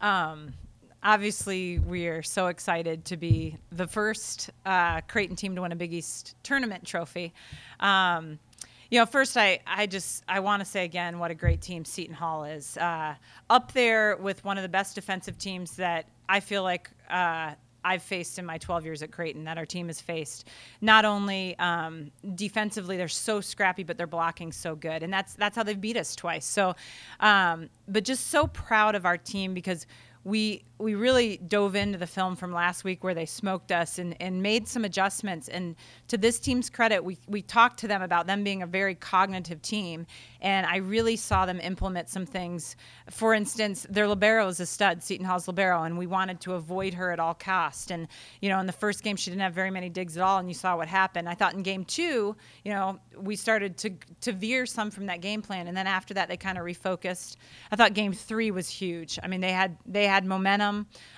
Obviously, we are so excited to be the first Creighton team to win a Big East tournament trophy. First, I want to say again what a great team Seton Hall is. Up there with one of the best defensive teams that I feel like I've faced in my 12 years at Creighton, that our team has faced. Not only defensively, they're so scrappy, but they're blocking so good, and that's how they've beat us twice. So, but just so proud of our team because we really dove into the film from last week where they smoked us and made some adjustments. And to this team's credit, we talked to them about them being a very cognitive team, and I really saw them implement some things. For instance, their libero is a stud, Seton Hall's libero, and we wanted to avoid her at all cost. And, in the first game, she didn't have very many digs at all, and you saw what happened. I thought in game two, we started to veer some from that game plan, and then after that, they kind of refocused. I thought game three was huge. I mean, they had momentum.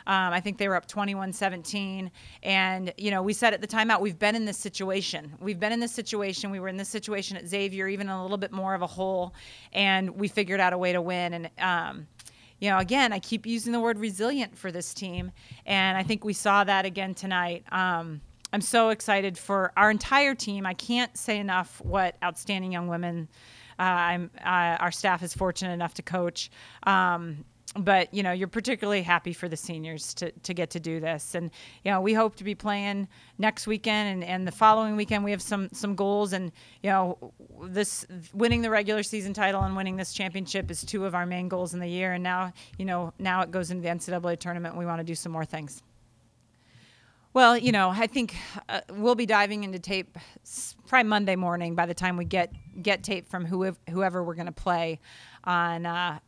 I think they were up 21-17. And, we said at the timeout, we've been in this situation. We were in this situation at Xavier, even a little bit more of a hole, and we figured out a way to win. And, again, I keep using the word resilient for this team, and I think we saw that again tonight. I'm so excited for our entire team. I can't say enough what outstanding young women our staff is fortunate enough to coach. But, you're particularly happy for the seniors to get to do this. And, we hope to be playing next weekend and the following weekend. We have some goals. And, this winning the regular season title and winning this championship is two of our main goals in the year. And now, now it goes into the NCAA tournament and we want to do some more things. Well, I think we'll be diving into tape probably Monday morning by the time we get tape from whoever we're going to play on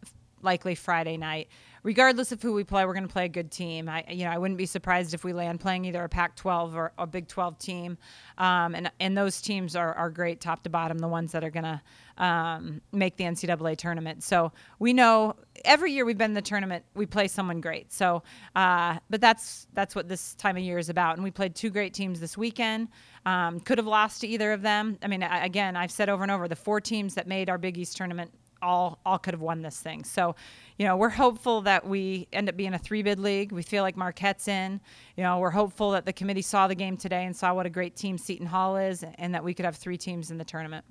likely Friday night. Regardless of who we play, we're going to play a good team. I wouldn't be surprised if we land playing either a Pac-12 or a Big 12 team. And those teams are great top to bottom, the ones that are going to make the NCAA tournament. So we know every year we've been in the tournament, we play someone great. So, but that's what this time of year is about. And we played two great teams this weekend. Could have lost to either of them. I mean, again, I've said over and over, the four teams that made our Big East tournament all could have won this thing. So, we're hopeful that we end up being a 3-bid league. We feel like Marquette's in. We're hopeful that the committee saw the game today and saw what a great team Seton Hall is and that we could have 3 teams in the tournament.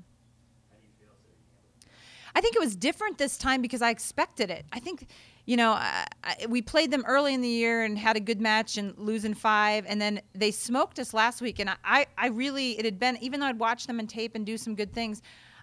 How do you feel? I think it was different this time because I expected it. I think, we played them early in the year and had a good match and losing 5, and then they smoked us last week. And it had been, even though I'd watched them in tape and do some good things,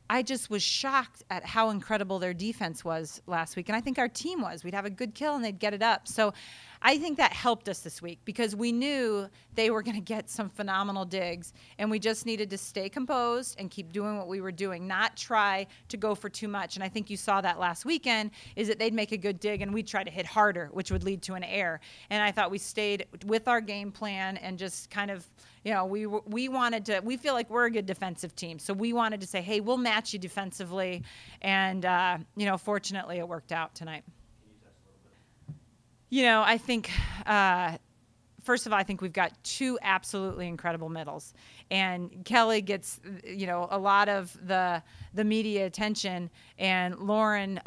I just was shocked at how incredible their defense was last week. And I think our team was. We'd have a good kill and they'd get it up. So I think that helped us this week because we knew they were going to get some phenomenal digs. And we just needed to stay composed and keep doing what we were doing, not try to go for too much. And I think you saw that llast weekend is that they'd make a good dig and we'd try to hit harder, which would lead to an error. And I thought we stayed with our game plan and just kind of, we wanted to, we feel like we're a good defensive team. So we wanted to say, hey, we'll match you defensively. And, fortunately it worked out tonight. Can you touch a little bit? I think, first of all, I think we've got 2 absolutely incredible middles. And Kelly gets, a lot of the media attention. And Lauren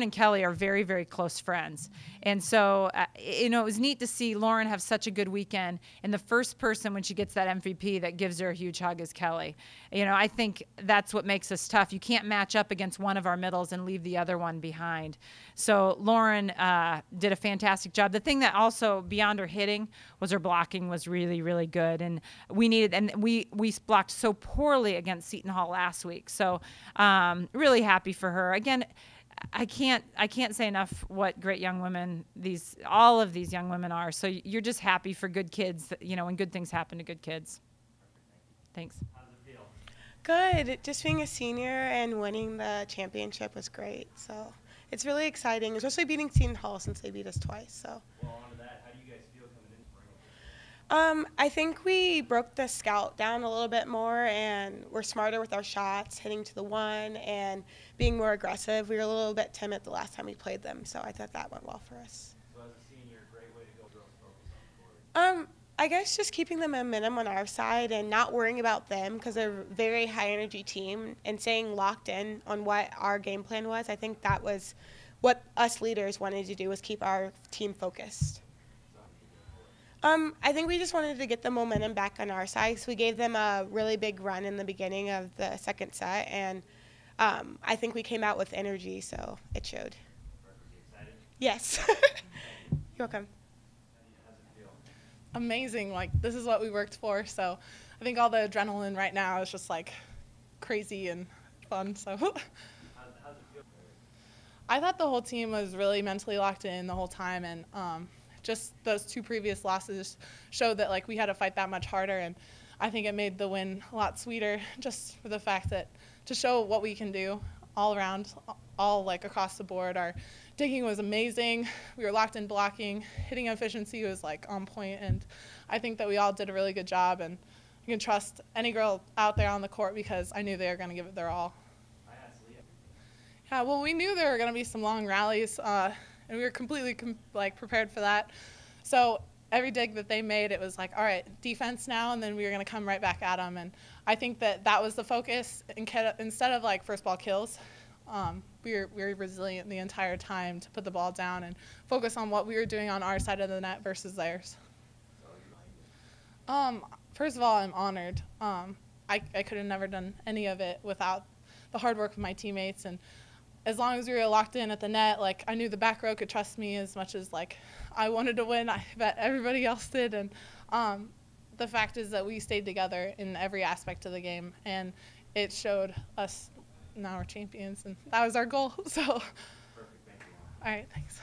and Kelly are very, very close friends. And so, it was neat to see Lauren have such a good weekend. And the first person when she gets that MVP that gives her a huge hug is Kelly. I think that's what makes us tough. You can't match up against one of our middles and leave the other one behind. So Lauren did a fantastic job. The thing that also, beyond her hitting, was her blocking was really, really good. And we blocked so poorly against Seton Hall last week. So really happy for her. Again, I can't say enough what great young women all of these young women are. So you're just happy for good kids, when good things happen to good kids. Thanks. How does it feel? Good. Just being a senior and winning the championship was great. So it's really exciting, especially beating Seton Hall since they beat us twice. So. Well, on to that, how do you guys feel coming in spring? I think we broke the scout down a little bit more and we're smarter with our shots, hitting to the one and being more aggressive. We were a little bit timid the last time we played them, so I thought that went well for us. So as a senior, great way to go girls focus on the court. I guess just keeping the momentum on our side and not worrying about them because they're a very high energy team and staying locked in on what our game plan was. I think that was what us leaders wanted to do was keep our team focused. I think we just wanted to get the momentum back on our side. So we gave them a really big run in the beginning of the second set, and I think we came out with energy, so it showed. Yes. You're welcome. Amazing. Like, this is what we worked for, so I think all the adrenaline right now is just like crazy and fun. So I thought the whole team was really mentally locked in the whole time, and just those 2 previous losses showed that like we had to fight that much harder, and I think it made the win a lot sweeter just for the fact that to show what we can do all around, all like across the board. Our digging was amazing. We were locked in blocking. Hitting efficiency was like on point, and I think that we all did a really good job, and you can trust any girl out there on the court because I knew they were going to give it their all. Yeah, well, we knew there were going to be some long rallies, and we were completely prepared for that. So every dig that they made, it was like, all right, defense now, and then we were going to come right back at them. And I think that that was the focus. Instead of like first ball kills, we were resilient the entire time to put the ball down and focus on what we were doing on our side of the net versus theirs. First of all, I'm honored. I could have never done any of it without the hard work of my teammates, and as long as we were locked in at the net, like I knew the back row could trust me as much as like I wanted to win. I bet everybody else did, and the fact is that we stayed together in every aspect of the game, and it showed us now we're champions, and that was our goal. So, perfect, thank you. All right, thanks.